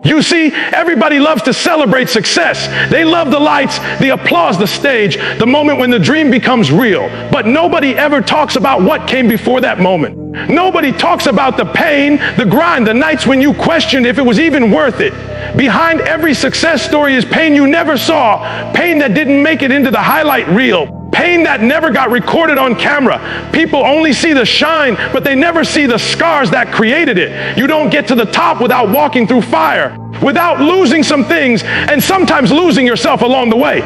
You see, everybody loves to celebrate success. They love the lights, the applause, the stage, the moment when the dream becomes real. But nobody ever talks about what came before that moment. Nobody talks about the pain, the grind, the nights when you questioned if it was even worth it. Behind every success story is pain you never saw, pain that didn't make it into the highlight reel. Pain that never got recorded on camera. People only see the shine, but they never see the scars that created it. You don't get to the top without walking through fire, without losing some things, and sometimes losing yourself along the way.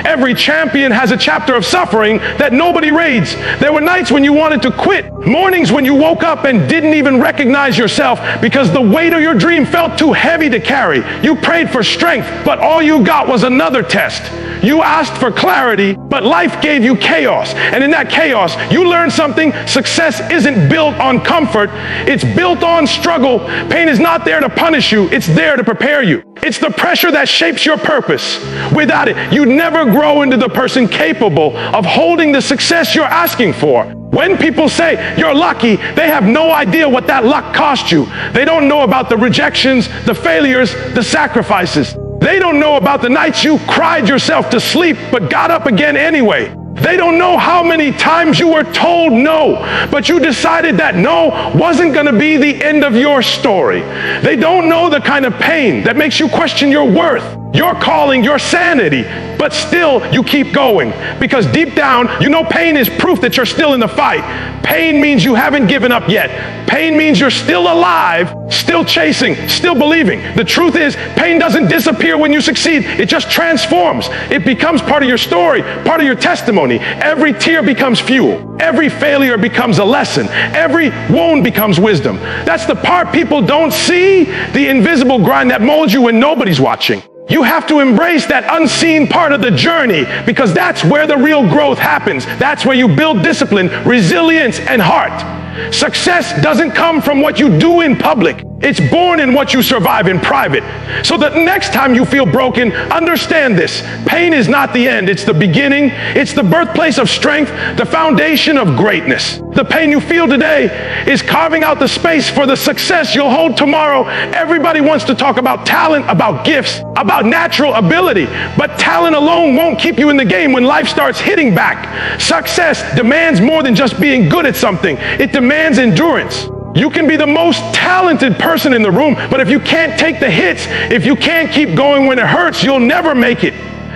Every champion has a chapter of suffering that nobody reads. There were nights when you wanted to quit, mornings when you woke up and didn't even recognize yourself because the weight of your dream felt too heavy to carry. You prayed for strength, but all you got was another test. You asked for clarity, but life gave you chaos. And in that chaos, you learned something. Success isn't built on comfort. It's built on struggle. Pain is not there to punish you. It's there to prepare you. It's the pressure that shapes your purpose. Without it, you'd never grow into the person capable of holding the success you're asking for. When people say you're lucky, they have no idea what that luck cost you. They don't know about the rejections, the failures, the sacrifices. They don't know about the nights you cried yourself to sleep but got up again anyway. They don't know how many times you were told no, but you decided that no wasn't going to be the end of your story. They don't know the kind of pain that makes you question your worth, your calling, your sanity, but still you keep going because deep down, you know pain is proof that you're still in the fight. Pain means you haven't given up yet. Pain means you're still alive, still chasing, still believing. The truth is, pain doesn't disappear when you succeed. It just transforms. It becomes part of your story, part of your testimony. Every tear becomes fuel. Every failure becomes a lesson. Every wound becomes wisdom. That's the part people don't see, the invisible grind that molds you when nobody's watching. You have to embrace that unseen part of the journey because that's where the real growth happens. That's where you build discipline, resilience, and heart. Success doesn't come from what you do in public. It's born in what you survive in private. So that next time you feel broken, understand this. Pain is not the end. It's the beginning. It's the birthplace of strength, the foundation of greatness. The pain you feel today is carving out the space for the success you'll hold tomorrow. Everybody wants to talk about talent, about gifts, about natural ability, but talent alone won't keep you in the game when life starts hitting back. Success demands more than just being good at something. It demands endurance. You can be the most talented person in the room, but if you can't take the hits, if you can't keep going when it hurts, you'll never make it.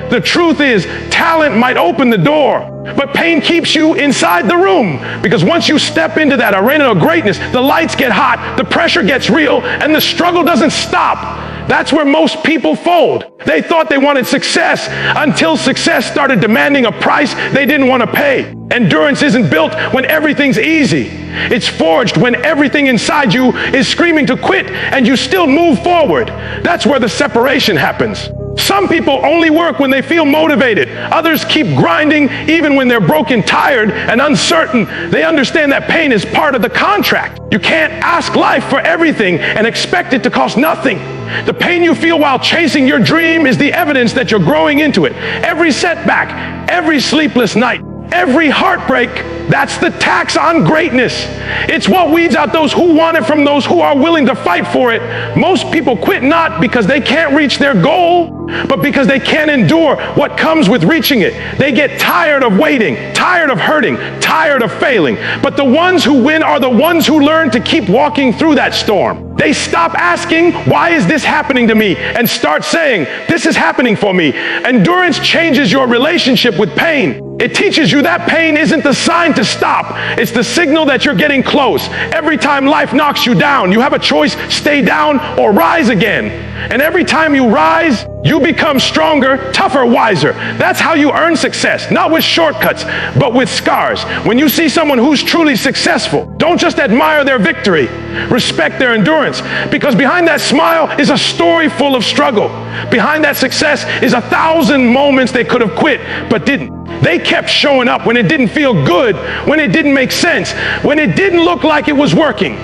The truth is, talent might open the door, but pain keeps you inside the room. Because once you step into that arena of greatness, the lights get hot, the pressure gets real, and the struggle doesn't stop. That's where most people fold. They thought they wanted success until success started demanding a price they didn't want to pay. Endurance isn't built when everything's easy. It's forged when everything inside you is screaming to quit and you still move forward. That's where the separation happens. Some people only work when they feel motivated. Others keep grinding even when they're broken, tired, and uncertain. They understand that pain is part of the contract. You can't ask life for everything and expect it to cost nothing. The pain you feel while chasing your dream is the evidence that you're growing into it. Every setback, every sleepless night, every heartbreak, that's the tax on greatness. It's what weeds out those who want it from those who are willing to fight for it. Most people quit not because they can't reach their goal, but because they can't endure what comes with reaching it. They get tired of waiting, tired of hurting, tired of failing. But the ones who win are the ones who learn to keep walking through that storm. They stop asking, why is this happening to me? And start saying, this is happening for me. Endurance changes your relationship with pain. It teaches you that pain isn't the sign to stop. It's the signal that you're getting close. Every time life knocks you down, you have a choice, stay down or rise again. And every time you rise, you become stronger, tougher, wiser. That's how you earn success, not with shortcuts, but with scars. When you see someone who's truly successful, don't just admire their victory, respect their endurance, because behind that smile is a story full of struggle. Behind that success is 1,000 moments they could have quit, but didn't. They kept showing up when it didn't feel good, when it didn't make sense, when it didn't look like it was working.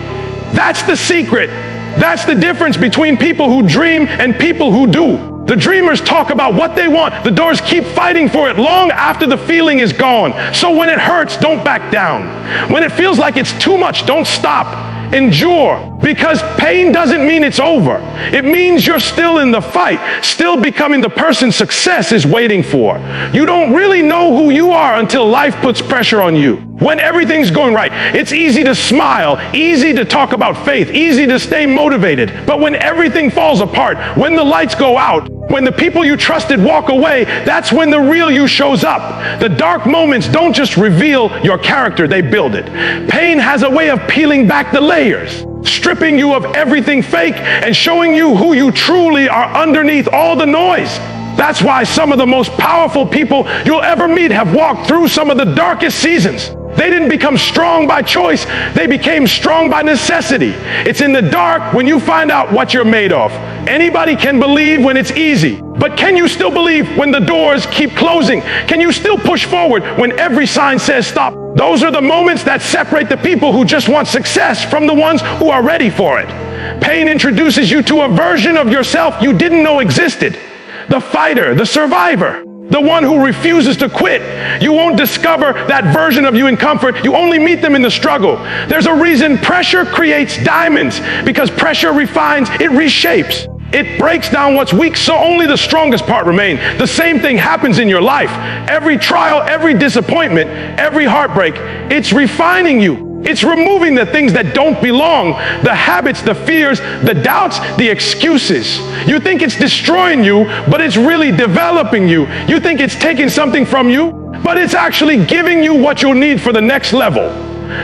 That's the secret. That's the difference between people who dream and people who do. The dreamers talk about what they want. The doors keep fighting for it long after the feeling is gone. So when it hurts, don't back down. When it feels like it's too much, don't stop. Endure. Because pain doesn't mean it's over. It means you're still in the fight, still becoming the person success is waiting for. You don't really know who you are until life puts pressure on you. When everything's going right, it's easy to smile, easy to talk about faith, easy to stay motivated. But when everything falls apart, when the lights go out, when the people you trusted walk away, that's when the real you shows up. The dark moments don't just reveal your character, they build it. Pain has a way of peeling back the layers, stripping you of everything fake and showing you who you truly are underneath all the noise. That's why some of the most powerful people you'll ever meet have walked through some of the darkest seasons. They didn't become strong by choice, they became strong by necessity. It's in the dark when you find out what you're made of. Anybody can believe when it's easy, but can you still believe when the doors keep closing? Can you still push forward when every sign says stop? Those are the moments that separate the people who just want success from the ones who are ready for it. Pain introduces you to a version of yourself you didn't know existed. The fighter, the survivor, the one who refuses to quit. You won't discover that version of you in comfort. You only meet them in the struggle. There's a reason pressure creates diamonds, because pressure refines, it reshapes. It breaks down what's weak, so only the strongest part remain. The same thing happens in your life. Every trial, every disappointment, every heartbreak, it's refining you. It's removing the things that don't belong, the habits, the fears, the doubts, the excuses. You think it's destroying you, but it's really developing you. You think it's taking something from you, but it's actually giving you what you'll need for the next level.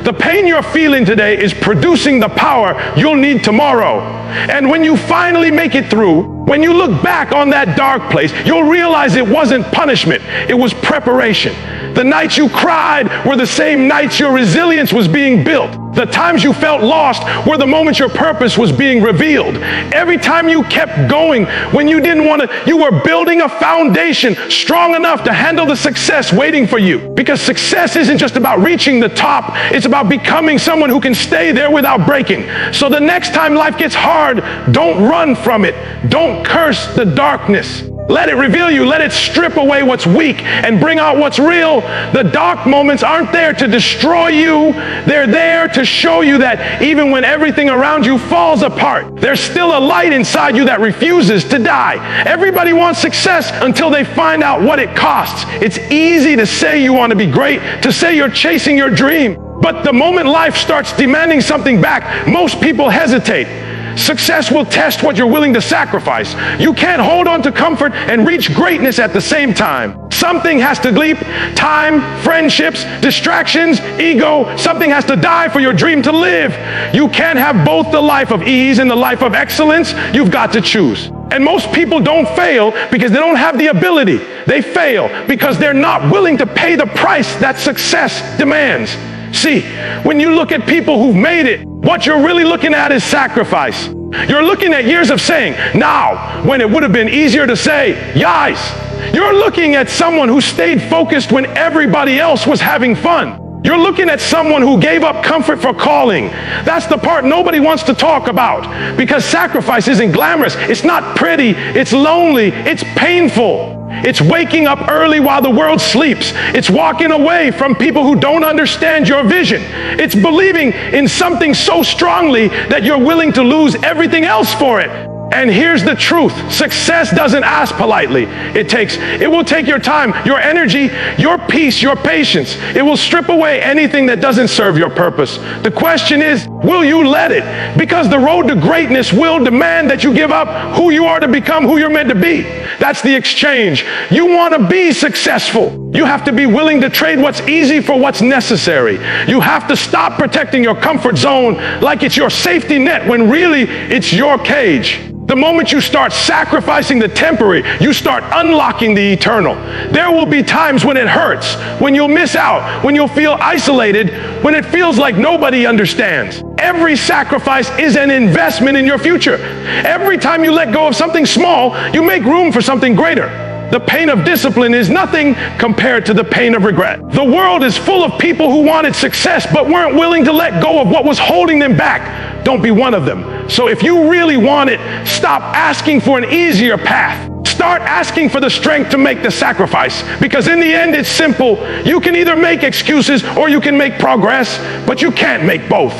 The pain you're feeling today is producing the power you'll need tomorrow. And when you finally make it through, when you look back on that dark place, you'll realize it wasn't punishment, it was preparation. The nights you cried were the same nights your resilience was being built. The times you felt lost were the moments your purpose was being revealed. Every time you kept going when you didn't want to, you were building a foundation strong enough to handle the success waiting for you. Because success isn't just about reaching the top, it's about becoming someone who can stay there without breaking. So the next time life gets hard, don't run from it. Don't curse the darkness. Let it reveal you. Let it strip away what's weak and bring out what's real. The dark moments aren't there to destroy you. They're there to show you that even when everything around you falls apart, there's still a light inside you that refuses to die. Everybody wants success until they find out what it costs. It's easy to say you want to be great, to say you're chasing your dream. But the moment life starts demanding something back, most people hesitate. Success will test what you're willing to sacrifice. You can't hold on to comfort and reach greatness at the same time. Something has to leap. Time, friendships, distractions, ego. Something has to die for your dream to live. You can't have both the life of ease and the life of excellence. You've got to choose. And most people don't fail because they don't have the ability. They fail because they're not willing to pay the price that success demands. See, when you look at people who've made it, what you're really looking at is sacrifice. You're looking at years of saying, now, when it would have been easier to say, yais. You're looking at someone who stayed focused when everybody else was having fun. You're looking at someone who gave up comfort for calling. That's the part nobody wants to talk about, because sacrifice isn't glamorous. It's not pretty. It's lonely. It's painful. It's waking up early while the world sleeps. It's walking away from people who don't understand your vision. It's believing in something so strongly that you're willing to lose everything else for it. And here's the truth. Success doesn't ask politely. It will take your time, your energy, your peace, your patience. It will strip away anything that doesn't serve your purpose. The question is, will you let it? Because the road to greatness will demand that you give up who you are to become who you're meant to be. That's the exchange. You want to be successful. You have to be willing to trade what's easy for what's necessary. You have to stop protecting your comfort zone like it's your safety net when really it's your cage. The moment you start sacrificing the temporary, you start unlocking the eternal. There will be times when it hurts, when you'll miss out, when you'll feel isolated, when it feels like nobody understands. Every sacrifice is an investment in your future. Every time you let go of something small, you make room for something greater. The pain of discipline is nothing compared to the pain of regret. The world is full of people who wanted success but weren't willing to let go of what was holding them back. Don't be one of them. So if you really want it, stop asking for an easier path. Start asking for the strength to make the sacrifice. Because in the end, it's simple. You can either make excuses or you can make progress, but you can't make both.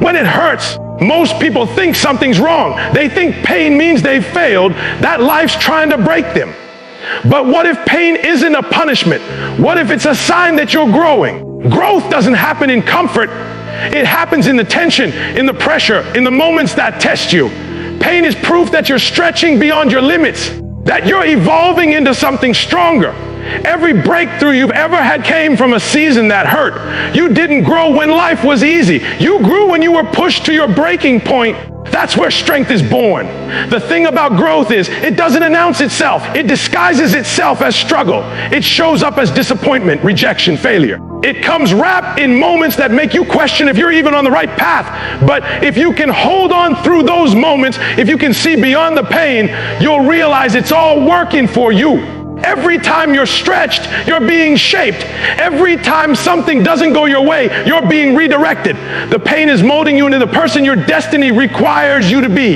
When it hurts, Most people think something's wrong. They think pain means they've failed, that life's trying to break them. But what if pain isn't a punishment? What if it's a sign that you're growing? Growth doesn't happen in comfort. It happens in the tension, in the pressure, in the moments that test you. Pain is proof that you're stretching beyond your limits, that you're evolving into something stronger. Every breakthrough you've ever had came from a season that hurt. You didn't grow when life was easy. You grew when you were pushed to your breaking point. That's where strength is born. The thing about growth is it doesn't announce itself. It disguises itself as struggle. It shows up as disappointment, rejection, failure. It comes wrapped in moments that make you question if you're even on the right path. But if you can hold on through those moments, if you can see beyond the pain, you'll realize it's all working for you. Every time you're stretched, you're being shaped. Every time something doesn't go your way, you're being redirected. The pain is molding you into the person your destiny requires you to be.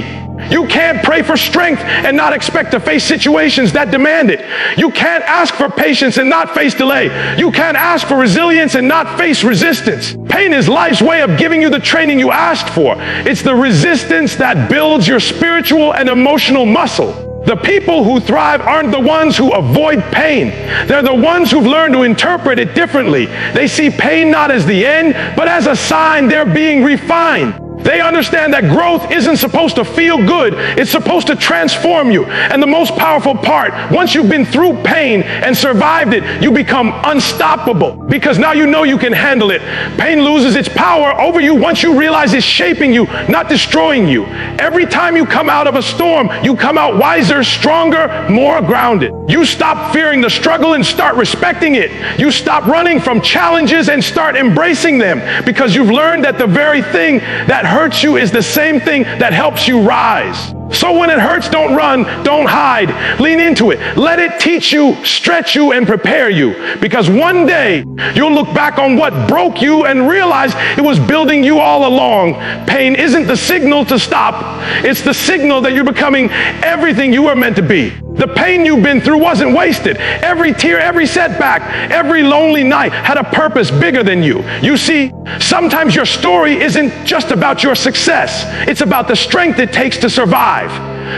You can't pray for strength and not expect to face situations that demand it. You can't ask for patience and not face delay. You can't ask for resilience and not face resistance. Pain is life's way of giving you the training you asked for. It's the resistance that builds your spiritual and emotional muscle. The people who thrive aren't the ones who avoid pain. They're the ones who've learned to interpret it differently. They see pain not as the end, but as a sign they're being refined. They understand that growth isn't supposed to feel good. It's supposed to transform you. And the most powerful part, once you've been through pain and survived it, you become unstoppable because now you know you can handle it. Pain loses its power over you once you realize it's shaping you, not destroying you. Every time you come out of a storm, you come out wiser, stronger, more grounded. You stop fearing the struggle and start respecting it. You stop running from challenges and start embracing them because you've learned that the very thing that hurts you is the same thing that helps you rise. So when it hurts, don't run, don't hide, lean into it. Let it teach you, stretch you, and prepare you. Because one day, you'll look back on what broke you and realize it was building you all along. Pain isn't the signal to stop. It's the signal that you're becoming everything you were meant to be. The pain you've been through wasn't wasted. Every tear, every setback, every lonely night had a purpose bigger than you. You see, sometimes your story isn't just about your success. It's about the strength it takes to survive.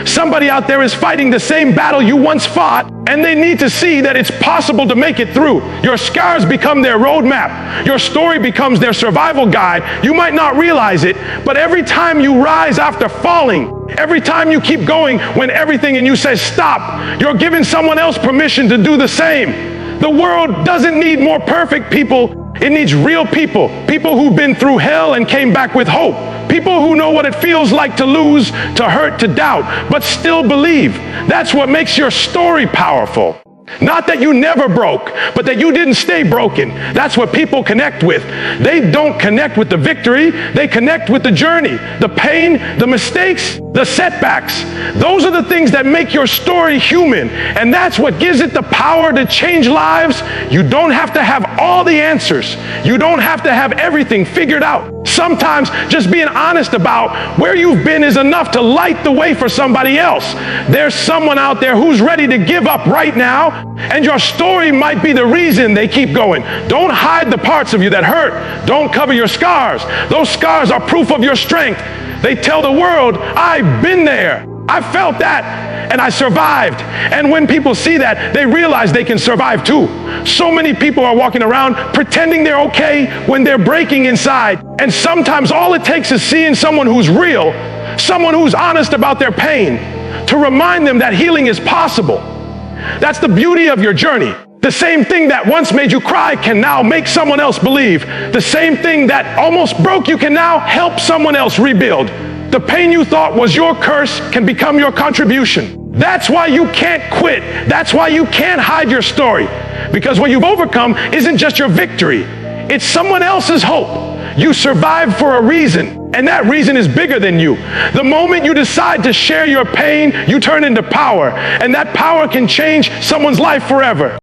Somebody out there is fighting the same battle you once fought, and they need to see that it's possible to make it through. Your scars become their roadmap. Your story becomes their survival guide. You might not realize it, but every time you rise after falling, every time you keep going when everything in you says stop, you're giving someone else permission to do the same. The world doesn't need more perfect people. It needs real people. People who've been through hell and came back with hope. People who know what it feels like to lose, to hurt, to doubt, but still believe. That's what makes your story powerful. Not that you never broke, but that you didn't stay broken. That's what people connect with. They don't connect with the victory. They connect with the journey, the pain, the mistakes, the setbacks. Those are the things that make your story human. And that's what gives it the power to change lives. You don't have to have all the answers. You don't have to have everything figured out. Sometimes just being honest about where you've been is enough to light the way for somebody else. There's someone out there who's ready to give up right now, and your story might be the reason they keep going. Don't hide the parts of you that hurt. Don't cover your scars. Those scars are proof of your strength. They tell the world, I've been there. I felt that, and I survived. And when people see that, they realize they can survive too. So many people are walking around pretending they're okay when they're breaking inside. And sometimes all it takes is seeing someone who's real, someone who's honest about their pain, to remind them that healing is possible. That's the beauty of your journey. The same thing that once made you cry can now make someone else believe. The same thing that almost broke you can now help someone else rebuild. The pain you thought was your curse can become your contribution. That's why you can't quit. That's why you can't hide your story. Because what you've overcome isn't just your victory. It's someone else's hope. You survived for a reason, and that reason is bigger than you. The moment you decide to share your pain, you turn into power, and that power can change someone's life forever.